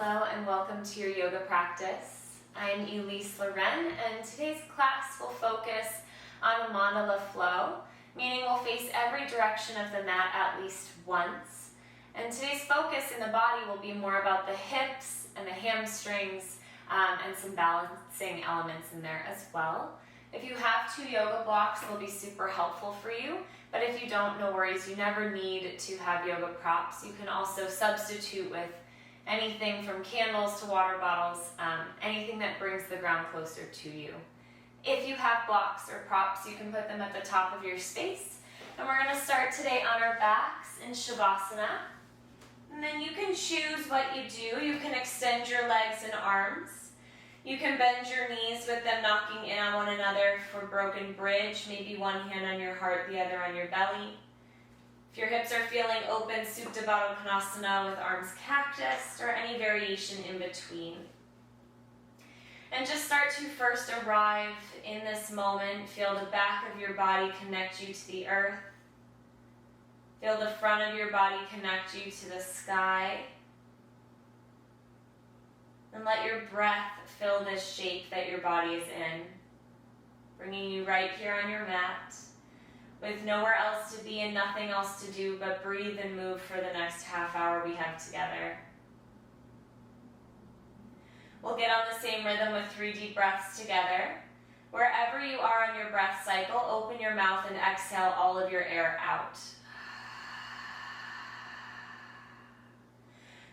Hello and welcome to your yoga practice. I'm Elyse Leren and today's class will focus on a mandala flow, meaning we'll face every direction of the mat at least once. And today's focus in the body will be more about the hips and the hamstrings and some balancing elements in there as well. If you have 2 yoga blocks, they'll be super helpful for you. But if you don't, no worries. You never need to have yoga props. You can also substitute with anything from candles to water bottles, anything that brings the ground closer to you. If you have blocks or props, you can put them at the top of your space. And we're going to start today on our backs in Shavasana. And then you can choose what you do. You can extend your legs and arms. You can bend your knees with them knocking in on one another for broken bridge, maybe one hand on your heart, the other on your belly. If your hips are feeling open, Supta Baddha Konasana with arms cactus, or any variation in between. And just start to first arrive in this moment. Feel the back of your body connect you to the earth. Feel the front of your body connect you to the sky. And let your breath fill this shape that your body is in, bringing you right here on your mat, with nowhere else to be and nothing else to do but breathe and move for the next half hour we have together. We'll get on the same rhythm with 3 deep breaths together. Wherever you are on your breath cycle, open your mouth and exhale all of your air out.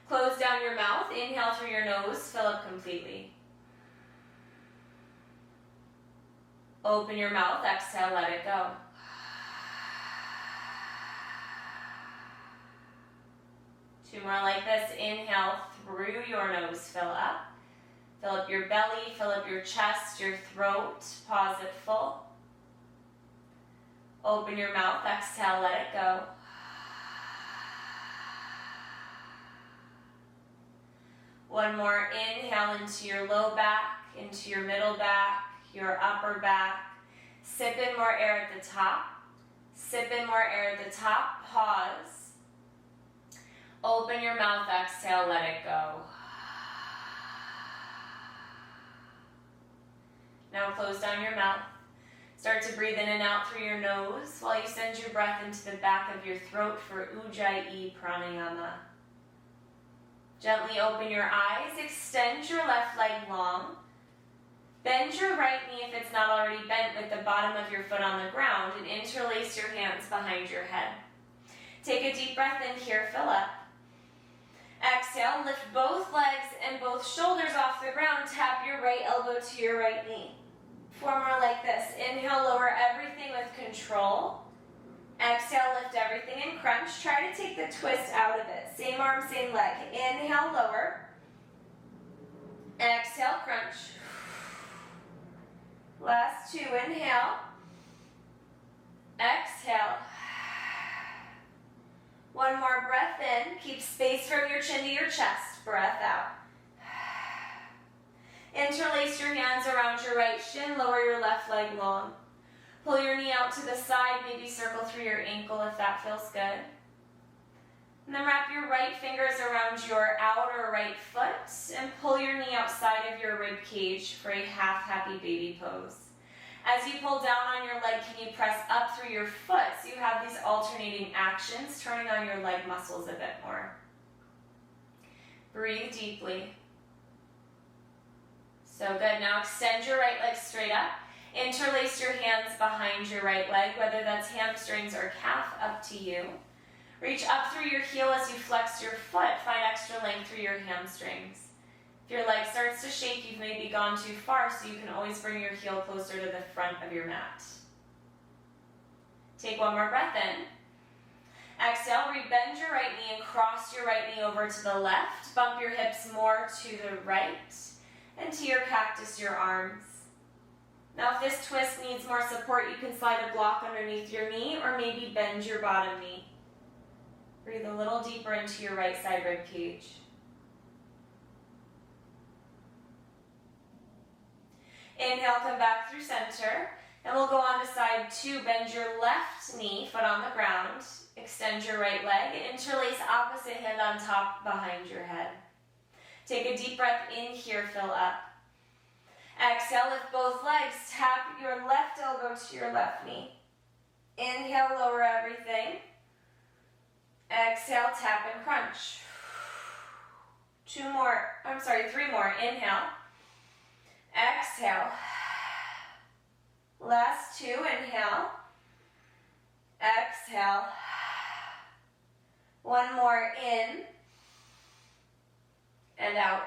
Close down your mouth, inhale through your nose, fill up completely. Open your mouth, exhale, let it go. Two more like this. Inhale through your nose, fill up. Fill up your belly, fill up your chest, your throat. Pause it full. Open your mouth, exhale, let it go. One more. Inhale into your low back, into your middle back, your upper back. Sip in more air at the top. Sip in more air at the top. Pause. Open your mouth, exhale, let it go. Now close down your mouth. Start to breathe in and out through your nose while you send your breath into the back of your throat for Ujjayi Pranayama. Gently open your eyes, extend your left leg long. Bend your right knee if it's not already bent with the bottom of your foot on the ground and interlace your hands behind your head. Take a deep breath in here, fill up. Exhale, lift both legs and both shoulders off the ground. Tap your right elbow to your right knee. 4 more like this. Inhale, lower everything with control. Exhale, lift everything and crunch. Try to take the twist out of it. Same arm, same leg. Inhale, lower. Exhale, crunch. Last 2, inhale. Exhale. 1 more breath in. Keep space from your chin to your chest. Breath out. Interlace your hands around your right shin. Lower your left leg long. Pull your knee out to the side. Maybe circle through your ankle if that feels good. And then wrap your right fingers around your outer right foot and pull your knee outside of your rib cage for a half happy baby pose. As you pull down on your leg, can you press up through your foot so you have these alternating actions, turning on your leg muscles a bit more. Breathe deeply. So good. Now extend your right leg straight up. Interlace your hands behind your right leg, whether that's hamstrings or calf, up to you. Reach up through your heel as you flex your foot. Find extra length through your hamstrings. If your leg starts to shake, you've maybe gone too far, so you can always bring your heel closer to the front of your mat. Take 1 more breath in. Exhale, rebend your right knee and cross your right knee over to the left. Bump your hips more to the right and to your cactus, your arms. Now if this twist needs more support, you can slide a block underneath your knee or maybe bend your bottom knee. Breathe a little deeper into your right side rib cage. Inhale, come back through center. And we'll go on to side 2. Bend your left knee, foot on the ground. Extend your right leg. Interlace opposite hand on top behind your head. Take a deep breath in here, fill up. Exhale, lift both legs. Tap your left elbow to your left knee. Inhale, lower everything. Exhale, tap and crunch. 3 more. Inhale. Exhale. Last 2, inhale. Exhale. 1 more, in and out.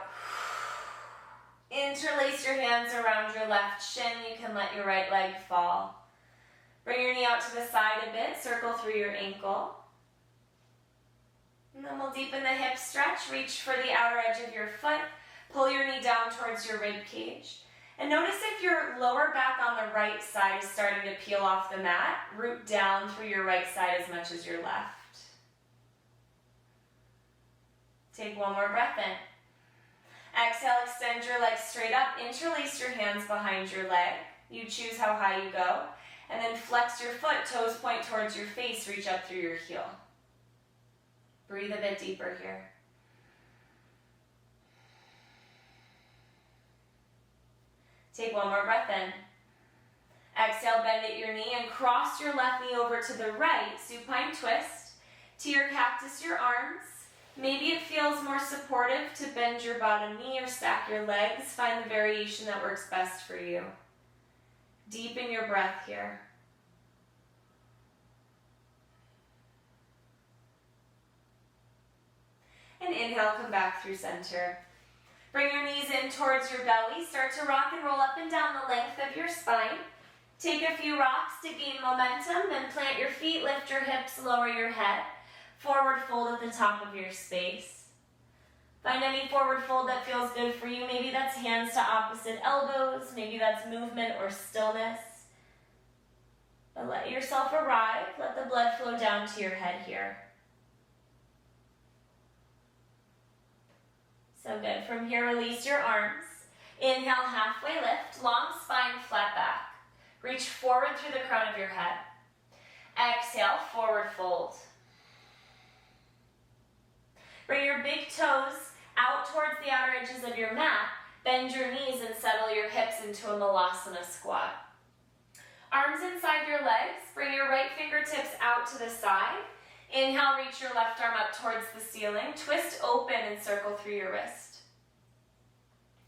Interlace your hands around your left shin. You can let your right leg fall. Bring your knee out to the side a bit. Circle through your ankle. And then we'll deepen the hip stretch. Reach for the outer edge of your foot. Pull your knee down towards your rib cage. And notice if your lower back on the right side is starting to peel off the mat. Root down through your right side as much as your left. Take 1 more breath in. Exhale, extend your legs straight up. Interlace your hands behind your leg. You choose how high you go. And then flex your foot, toes point towards your face. Reach up through your heel. Breathe a bit deeper here. Take 1 more breath in. Exhale, bend at your knee and cross your left knee over to the right. Supine twist. To your cactus, your arms. Maybe it feels more supportive to bend your bottom knee or stack your legs. Find the variation that works best for you. Deepen your breath here. And inhale, come back through center. Bring your knees in towards your belly. Start to rock and roll up and down the length of your spine. Take a few rocks to gain momentum, then plant your feet, lift your hips, lower your head. Forward fold at the top of your space. Find any forward fold that feels good for you. Maybe that's hands to opposite elbows. Maybe that's movement or stillness. But let yourself arrive. Let the blood flow down to your head here. So good. From here, release your arms. Inhale, halfway lift. Long spine, flat back. Reach forward through the crown of your head. Exhale, forward fold. Bring your big toes out towards the outer edges of your mat. Bend your knees and settle your hips into a malasana squat. Arms inside your legs. Bring your right fingertips out to the side. Inhale, reach your left arm up towards the ceiling. Twist open and circle through your wrist.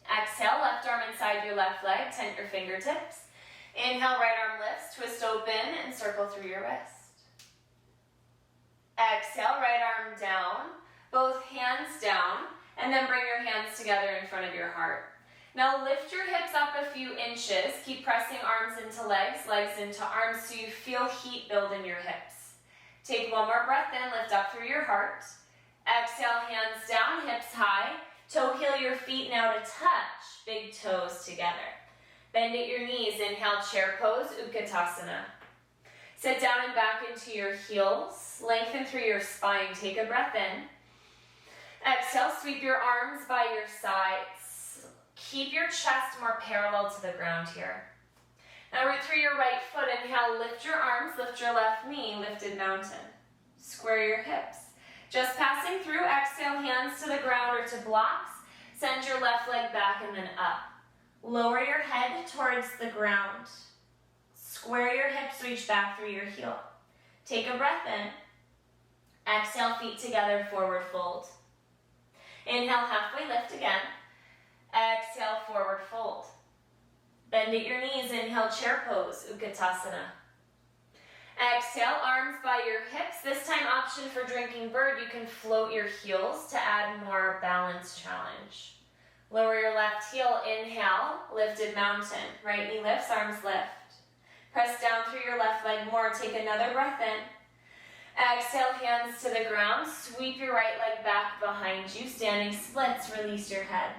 Exhale, left arm inside your left leg. Tent your fingertips. Inhale, right arm lifts. Twist open and circle through your wrist. Exhale, right arm down. Both hands down. And then bring your hands together in front of your heart. Now lift your hips up a few inches. Keep pressing arms into legs, legs into arms so you feel heat build in your hips. Take 1 more breath in, lift up through your heart. Exhale, hands down, hips high. Toe heel your feet now to touch, big toes together. Bend at your knees, inhale, chair pose, Utkatasana. Sit down and back into your heels. Lengthen through your spine, take a breath in. Exhale, sweep your arms by your sides. Keep your chest more parallel to the ground here. Now root through your right foot. Inhale, lift your arms, lift your left knee, lifted mountain. Square your hips. Just passing through, exhale, hands to the ground or to blocks. Send your left leg back and then up. Lower your head towards the ground. Square your hips, reach back through your heel. Take a breath in. Exhale, feet together, forward fold. Inhale, halfway lift again. Exhale, forward fold. Bend at your knees, inhale, chair pose, Utkatasana. Exhale, arms by your hips. This time, option for drinking bird. You can float your heels to add more balance challenge. Lower your left heel, inhale, lifted mountain. Right knee lifts, arms lift. Press down through your left leg more. Take another breath in. Exhale, hands to the ground. Sweep your right leg back behind you. Standing splits, release your head.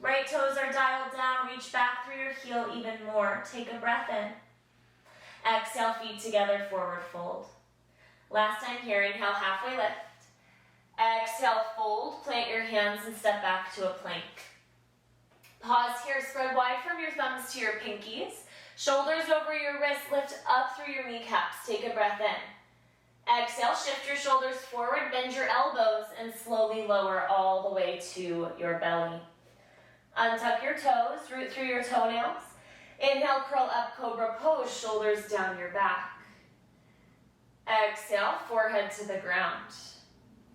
Right toes are dialed down. Reach back through your heel even more. Take a breath in. Exhale, feet together, forward fold. Last time here, inhale, halfway lift. Exhale, fold. Plant your hands and step back to a plank. Pause here. Spread wide from your thumbs to your pinkies. Shoulders over your wrists. Lift up through your kneecaps. Take a breath in. Exhale, shift your shoulders forward, bend your elbows, and slowly lower all the way to your belly. Untuck your toes, root through your toenails. Inhale, curl up, cobra pose, shoulders down your back. Exhale, forehead to the ground.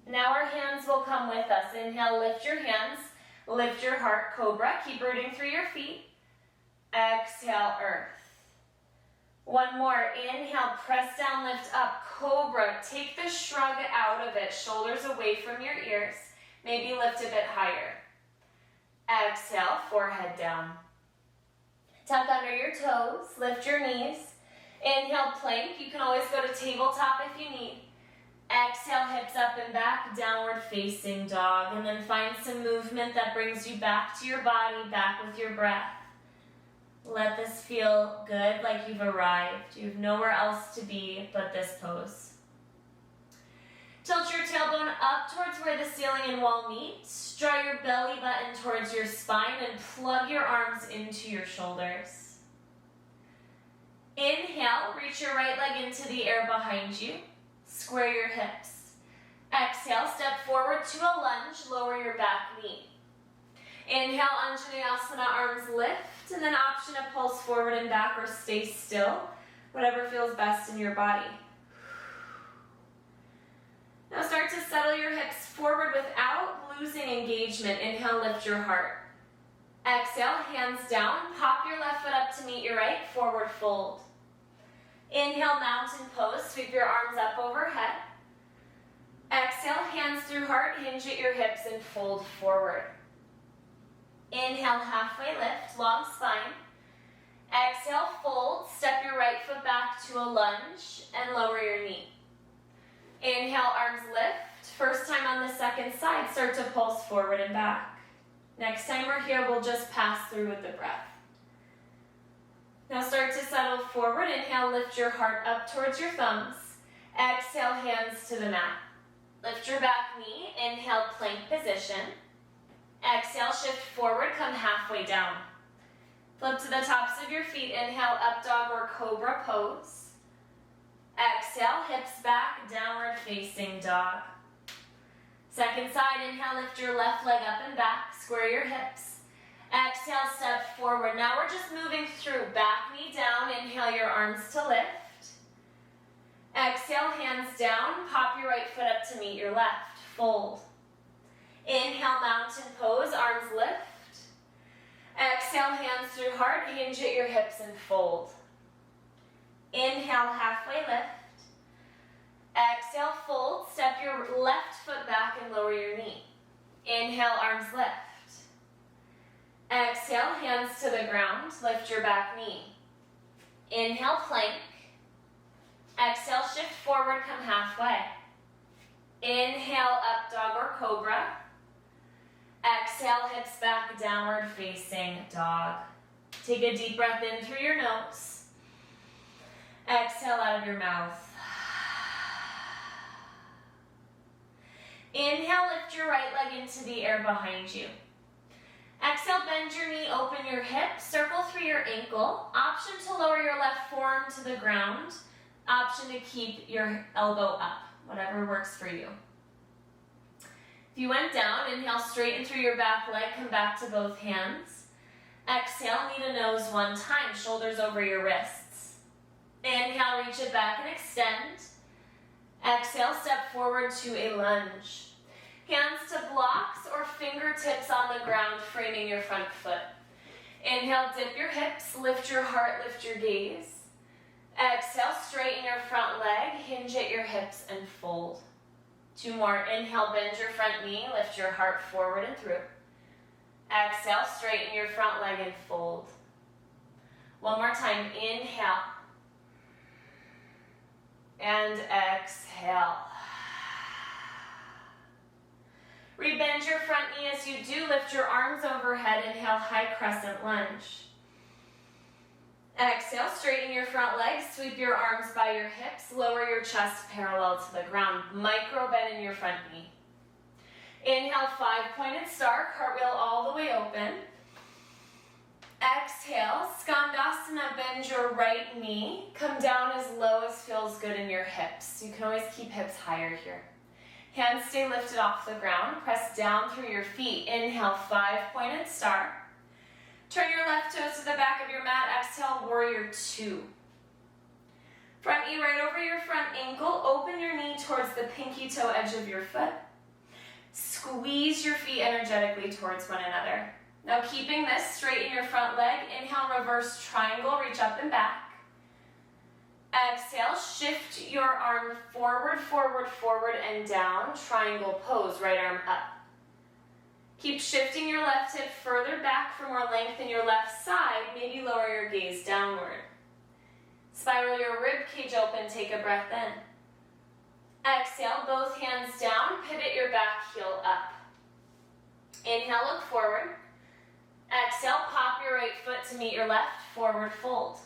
Now our hands will come with us. Inhale, lift your hands, lift your heart, cobra. Keep rooting through your feet. Exhale, earth. One more. Inhale, press down, lift up, cobra. Take the shrug out of it, shoulders away from your ears. Maybe lift a bit higher. Exhale, forehead down. Tuck under your toes, lift your knees. Inhale, plank. You can always go to tabletop if you need. Exhale, hips up and back, downward facing dog. And then find some movement that brings you back to your body, back with your breath. Let this feel good, like you've arrived. You have nowhere else to be but this pose. Tilt your tailbone up towards where the ceiling and wall meet. Draw your belly button towards your spine and plug your arms into your shoulders. Inhale, reach your right leg into the air behind you. Square your hips. Exhale, step forward to a lunge, lower your back knee. Inhale, Anjaneyasana, arms lift, and then option to pulse forward and back or stay still, whatever feels best in your body. Now start to settle your hips forward without losing engagement. Inhale, lift your heart. Exhale, hands down, pop your left foot up to meet your right, forward fold. Inhale, mountain pose, sweep your arms up overhead. Exhale, hands through heart, hinge at your hips and fold forward. Inhale, halfway lift, long spine. Exhale, fold, step your right foot back to a lunge and lower your knee. Inhale, arms lift. First time on the second side, start to pulse forward and back. Next time we're here, we'll just pass through with the breath. Now start to settle forward. Inhale, lift your heart up towards your thumbs. Exhale, hands to the mat. Lift your back knee. Inhale, plank position. Exhale, shift forward, come halfway down. Flip to the tops of your feet. Inhale, up dog or cobra pose. Exhale, hips back, downward facing dog. Second side, inhale, lift your left leg up and back, square your hips. Exhale, step forward. Now we're just moving through. Back knee down, inhale your arms to lift. Exhale, hands down, pop your right foot up to meet your left, fold. Inhale, mountain pose, arms lift. Exhale, hands through heart, hinge at your hips and fold. Inhale, halfway lift. Exhale, fold, step your left foot back and lower your knee. Inhale, arms lift. Exhale, hands to the ground, lift your back knee. Inhale, plank. Exhale, shift forward, come halfway. Inhale, up dog or cobra. Exhale, hips back, downward facing dog. Take a deep breath in through your nose. Exhale out of your mouth. Inhale, lift your right leg into the air behind you. Exhale, bend your knee, open your hip, circle through your ankle. Option to lower your left forearm to the ground. Option to keep your elbow up, whatever works for you. If you went down, inhale, straighten through your back leg, come back to both hands. Exhale, knee to nose one time, shoulders over your wrists. Inhale, reach it back and extend. Exhale, step forward to a lunge. Hands to blocks or fingertips on the ground, framing your front foot. Inhale, dip your hips, lift your heart, lift your gaze. Exhale, straighten your front leg, hinge at your hips and fold. Two more. Inhale, bend your front knee, lift your heart forward and through. Exhale, straighten your front leg and fold. One more time. Inhale. And exhale. Rebend your front knee as you do. Lift your arms overhead. Inhale, high crescent lunge. Exhale, straighten your front legs. Sweep your arms by your hips. Lower your chest parallel to the ground. Micro bend in your front knee. Inhale, 5-pointed star. Cartwheel all the way open. Exhale, Skandasana, bend your right knee. Come down as low as feels good in your hips. You can always keep hips higher here. Hands stay lifted off the ground. Press down through your feet. Inhale, 5-pointed star. Turn your left toes to the back of your mat. Exhale, warrior 2. Front knee right over your front ankle. Open your knee towards the pinky toe edge of your foot. Squeeze your feet energetically towards one another. Now keeping this, straighten your front leg. Inhale, reverse triangle, reach up and back. Exhale, shift your arm forward, forward, forward, and down. Triangle pose, right arm up. Keep shifting your left hip further back for more length in your left side. Maybe lower your gaze downward. Spiral your rib cage open, take a breath in. Exhale, both hands down, pivot your back heel up. Inhale, look forward. Exhale, pop your right foot to meet your left, forward fold.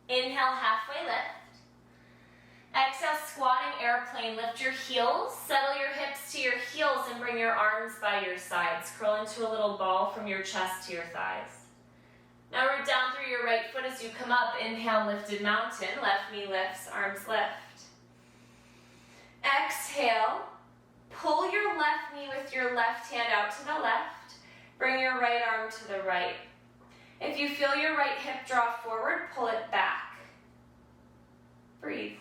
Inhale, halfway lift. Exhale, squatting airplane, lift your heels, settle your hips to your heels and bring your arms by your sides. Curl into a little ball from your chest to your thighs. Now root down through your right foot as you come up. Inhale, lifted mountain, left knee lifts, arms lift. Exhale, pull your left knee with your left hand out to the left. Bring your right arm to the right. If you feel your right hip draw forward, pull it back. Breathe.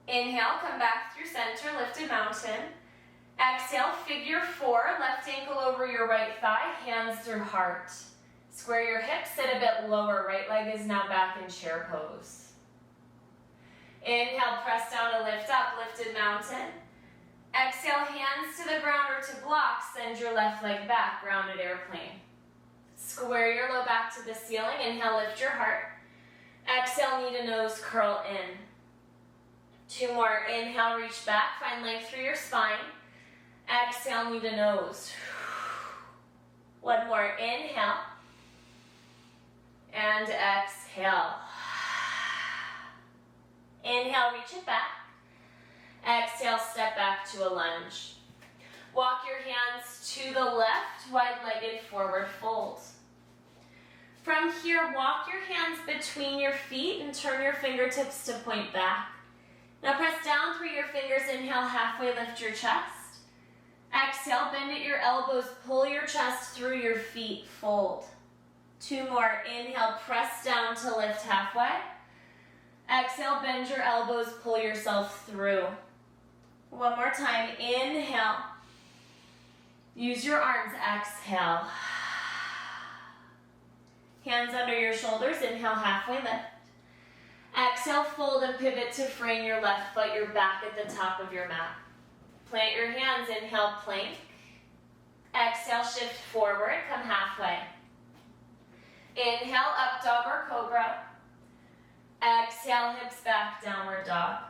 Inhale, come back through center, lifted mountain. Exhale, figure 4, left ankle over your right thigh, hands through heart. Square your hips, sit a bit lower, right leg is now back in chair pose. Inhale, press down to lift up, lifted mountain. Exhale, hands to the ground or to block, send your left leg back, rounded airplane. Square your low back to the ceiling, inhale, lift your heart. Exhale, knee to nose, curl in. 2 more, inhale, reach back, find length through your spine. Exhale, knee to nose. 1 more, inhale. And exhale. Inhale, reach it back. Exhale, step back to a lunge. Walk your hands to the left, wide-legged forward fold. From here, walk your hands between your feet and turn your fingertips to point back. Now press down through your fingers. Inhale, halfway lift your chest. Exhale, bend at your elbows, pull your chest through your feet, fold. 2 more, inhale, press down to lift halfway. Exhale, bend your elbows, pull yourself through. 1 more time, inhale. Use your arms, exhale. Hands under your shoulders, inhale, halfway lift. Exhale, fold and pivot to frame your left foot. You're back at the top of your mat. Plant your hands, inhale, plank. Exhale, shift forward, come halfway. Inhale, up dog or cobra. Exhale, hips back, downward dog.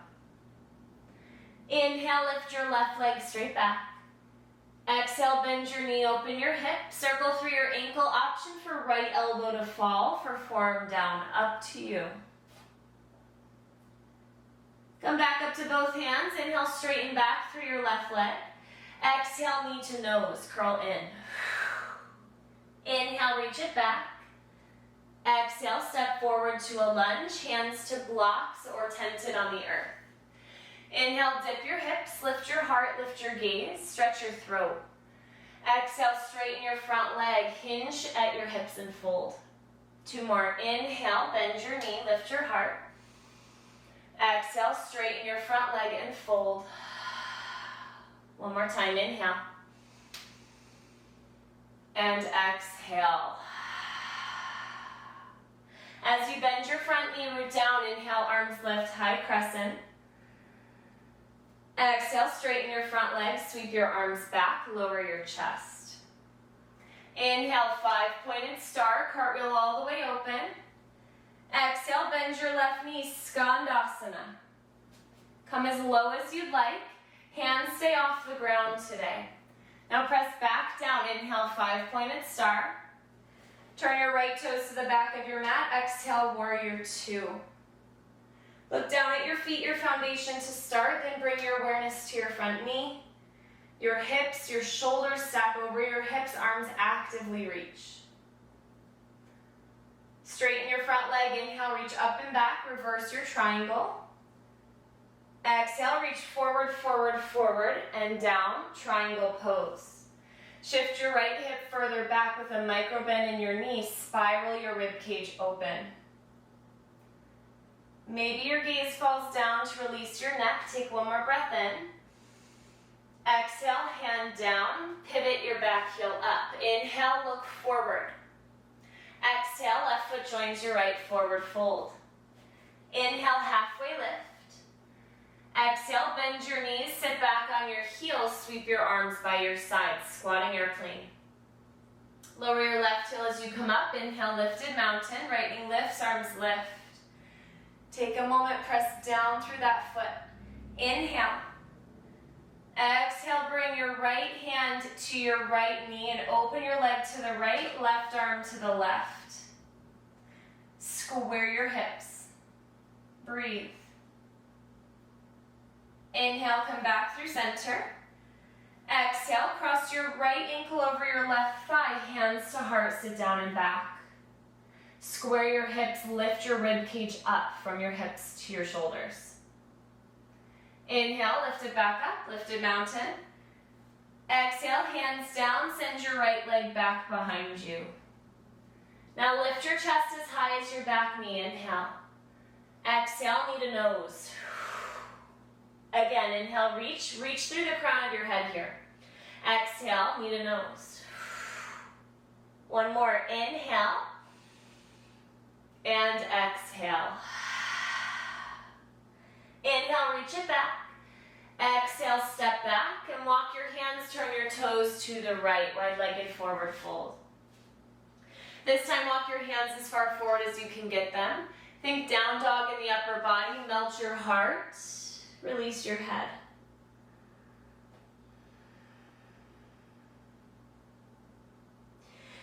Inhale, lift your left leg straight back. Exhale, bend your knee, open your hip. Circle through your ankle, option for right elbow to fall, for forearm down, up to you. Come back up to both hands. Inhale, straighten back through your left leg. Exhale, knee to nose, curl in. Inhale, reach it back. Exhale, step forward to a lunge, hands to blocks or tented on the earth. Inhale, dip your hips, lift your heart, lift your gaze, stretch your throat. Exhale, straighten your front leg, hinge at your hips and fold. 2 more, inhale, bend your knee, lift your heart. Exhale, straighten your front leg and fold. 1 more time, inhale. And exhale. As you bend your front knee, root down, inhale, arms lift, high crescent. Exhale, straighten your front leg, sweep your arms back, lower your chest. Inhale, 5-pointed star, cartwheel all the way open. Exhale, bend your left knee, Skandasana. Come as low as you'd like. Hands stay off the ground today. Now press back down, inhale, 5-pointed star. Turn your right toes to the back of your mat. Exhale, warrior 2. Look down at your feet, your foundation to start, then bring your awareness to your front knee. Your hips, your shoulders stack over your hips, arms actively reach. Straighten your front leg. Inhale, reach up and back. Reverse your triangle. Exhale, reach forward, forward, forward, and down. Triangle pose. Shift your right hip further back with a micro bend in your knee. Spiral your rib cage open. Maybe your gaze falls down to release your neck. Take one more breath in. Exhale, hand down. Pivot your back heel up. Inhale, look forward. Exhale, left foot joins your right, forward fold. Inhale, halfway lift. Exhale, bend your knees, sit back on your heels, sweep your arms by your sides, squatting airplane. Lower your left heel as you come up. Inhale, lifted mountain. Right knee lifts, arms lift. Take a moment, press down through that foot. Inhale. Exhale, bring your right hand to your right knee and open your leg to the right, left arm to the left. Square your hips. Breathe. Inhale, come back through center. Exhale, cross your right ankle over your left thigh, hands to heart, sit down and back. Square your hips, lift your rib cage up from your hips to your shoulders. Inhale, lift it back up, lifted mountain. Exhale, hands down, send your right leg back behind you. Now lift your chest as high as your back knee. Inhale. Exhale, knee to nose. Again, inhale, reach through the crown of your head here. Exhale, knee to nose. One more, inhale. And exhale. Inhale, reach it back. Exhale, step back and walk your hands, turn your toes to the right, wide-legged forward fold. This time, walk your hands as far forward as you can get them. Think down dog in the upper body, melt your heart, release your head.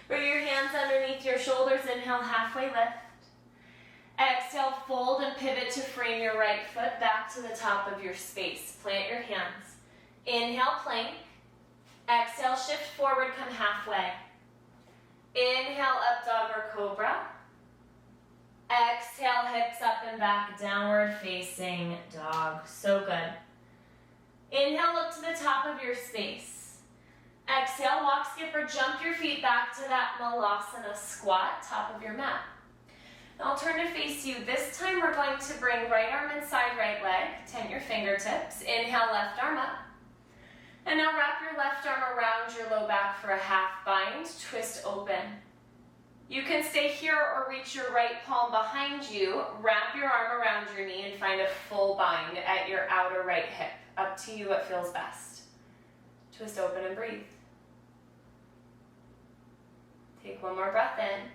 Bring your hands underneath your shoulders, inhale, halfway lift. Exhale, fold and pivot to frame your right foot back to the top of your space. Plant your hands. Inhale, plank. Exhale, shift forward, come halfway. Inhale, up dog or cobra. Exhale, hips up and back, downward facing dog. So good. Inhale, look to the top of your space. Exhale, walk, skip, or jump your feet back to that malasana squat, top of your mat. Now I'll turn to face you. This time we're going to bring right arm inside right leg. Tent your fingertips. Inhale, left arm up. And now wrap your left arm around your low back for a half bind. Twist open. You can stay here or reach your right palm behind you. Wrap your arm around your knee and find a full bind at your outer right hip. Up to you what feels best. Twist open and breathe. Take one more breath in.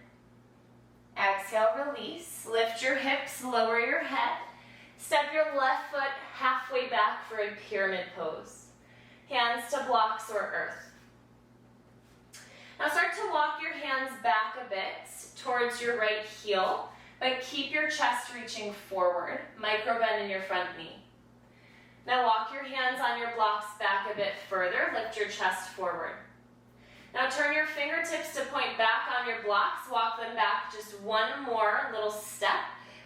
Exhale, release. Lift your hips, lower your head. Step your left foot halfway back for a pyramid pose. Hands to blocks or earth. Now start to walk your hands back a bit towards your right heel, but keep your chest reaching forward. Micro bend in your front knee. Now walk your hands on your blocks back a bit further. Lift your chest forward. Now turn your fingertips to point back on your blocks. Walk them back just one more little step.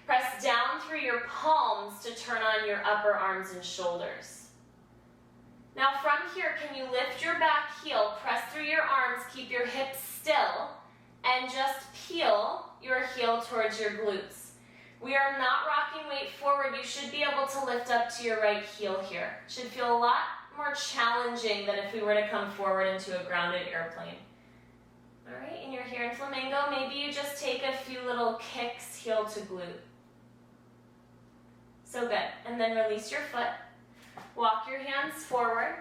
Press down through your palms to turn on your upper arms and shoulders. Now from here, can you lift your back heel, press through your arms, keep your hips still, and just peel your heel towards your glutes. We are not rocking weight forward. You should be able to lift up to your right heel here. Should feel a lot more challenging than if we were to come forward into a grounded airplane. All right, and you're here in Flamingo. Maybe you just take a few little kicks, heel to glute. So good. And then release your foot. Walk your hands forward.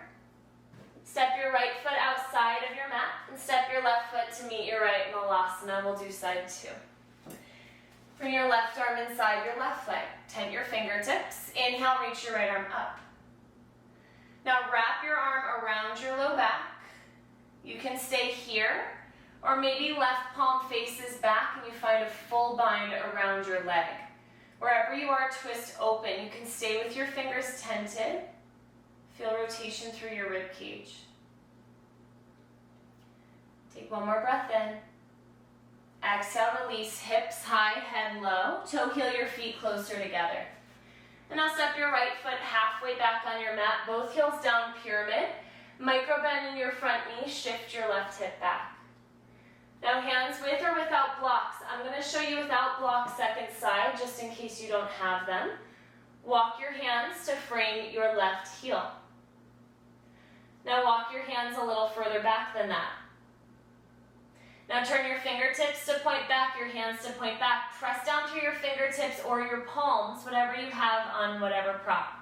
Step your right foot outside of your mat and step your left foot to meet your right malasana. We'll do side two. Bring your left arm inside your left leg. Tent your fingertips. Inhale, reach your right arm up. Now wrap your arm around your low back. You can stay here, or maybe left palm faces back and you find a full bind around your leg. Wherever you are, twist open. You can stay with your fingers tented. Feel rotation through your rib cage. Take one more breath in. Exhale, release, hips high, head low. Toe heel your feet closer together. And now step your right foot halfway back on your mat, both heels down, pyramid. Micro bend in your front knee, shift your left hip back. Now hands with or without blocks. I'm going to show you without blocks second side, just in case you don't have them. Walk your hands to frame your left heel. Now walk your hands a little further back than that. Now turn your fingertips to point back, your hands to point back. Press down through your fingertips or your palms, whatever you have on whatever prop.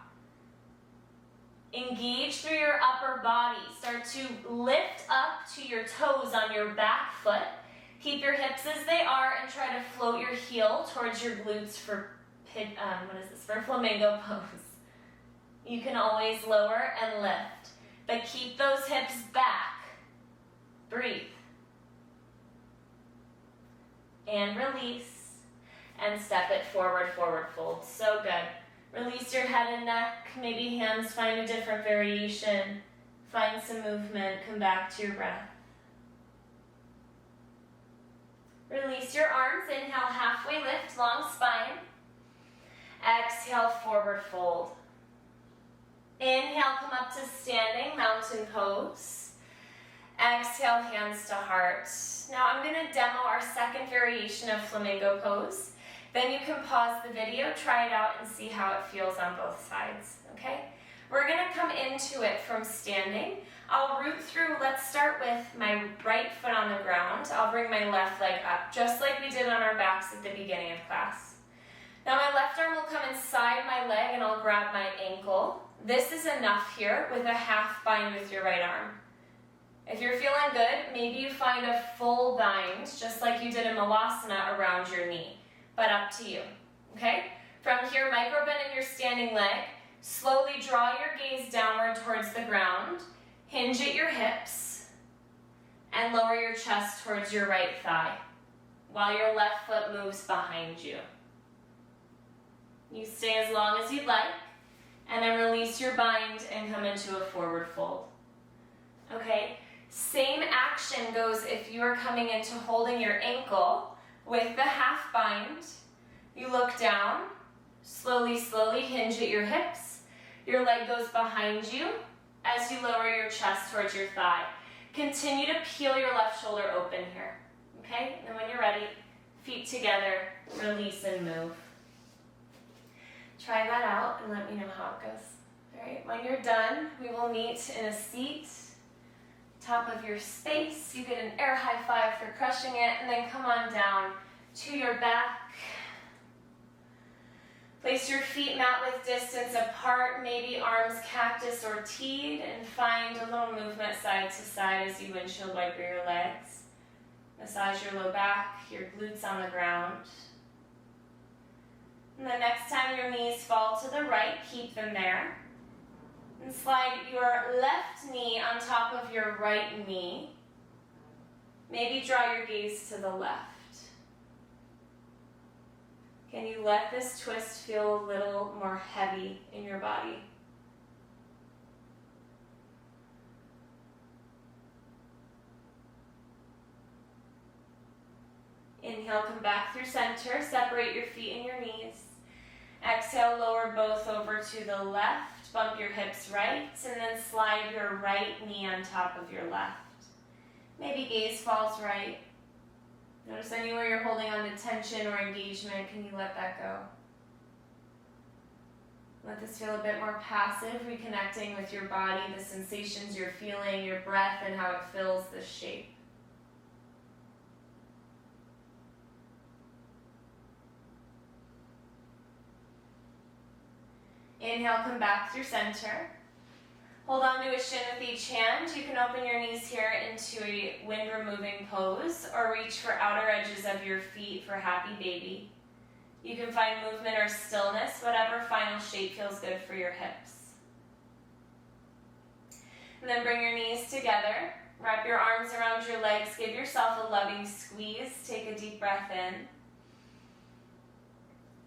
Engage through your upper body. Start to lift up to your toes on your back foot. Keep your hips as they are and try to float your heel towards your glutes for flamingo pose. You can always lower and lift, but keep those hips back. Breathe. And release, and step it forward, forward fold. So good. Release your head and neck, maybe hands find a different variation. Find some movement, come back to your breath. Release your arms, inhale, halfway lift, long spine. Exhale, forward fold. Inhale, come up to standing, mountain pose. Exhale, hands to heart. Now I'm going to demo our second variation of flamingo pose. Then you can pause the video, try it out, and see how it feels on both sides, okay? We're going to come into it from standing. I'll root through, let's start with my right foot on the ground. I'll bring my left leg up, just like we did on our backs at the beginning of class. Now my left arm will come inside my leg and I'll grab my ankle. This is enough here with a half bind with your right arm. If you're feeling good, maybe you find a full bind, just like you did in Malasana, around your knee, but up to you, okay? From here, micro bend in your standing leg. Slowly draw your gaze downward towards the ground. Hinge at your hips, and lower your chest towards your right thigh, while your left foot moves behind you. You stay as long as you'd like, and then release your bind and come into a forward fold. Okay? Same action goes if you are coming into holding your ankle with the half bind. You look down, slowly, slowly hinge at your hips. Your leg goes behind you as you lower your chest towards your thigh. Continue to peel your left shoulder open here. Okay? And when you're ready, feet together, release and move. Try that out and let me know how it goes. All right, when you're done, we will meet in a seat. Top of your space, you get an air high five for crushing it, and then come on down to your back. Place your feet mat width distance apart, maybe arms cactus or teed, and find a little movement side to side as you windshield wiper your legs. Massage your low back, your glutes on the ground. And the next time your knees fall to the right, keep them there. And slide your left knee on top of your right knee. Maybe draw your gaze to the left. Can you let this twist feel a little more heavy in your body? Inhale, come back through center. Separate your feet and your knees. Exhale, lower both over to the left. Bump your hips right, and then slide your right knee on top of your left. Maybe gaze falls right. Notice anywhere you're holding on to tension or engagement, can you let that go? Let this feel a bit more passive, reconnecting with your body, the sensations you're feeling, your breath, and how it fills the shape. Inhale, come back through center. Hold on to a shin with each hand. You can open your knees here into a wind-removing pose or reach for outer edges of your feet for happy baby. You can find movement or stillness, whatever final shape feels good for your hips. And then bring your knees together. Wrap your arms around your legs. Give yourself a loving squeeze. Take a deep breath in.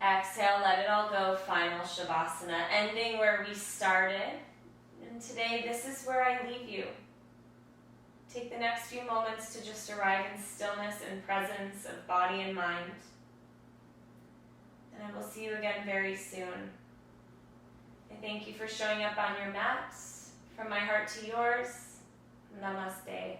Exhale, let it all go. Final Shavasana, ending where we started. And today, this is where I leave you. Take the next few moments to just arrive in stillness and presence of body and mind. And I will see you again very soon. I thank you for showing up on your mat. From my heart to yours, namaste.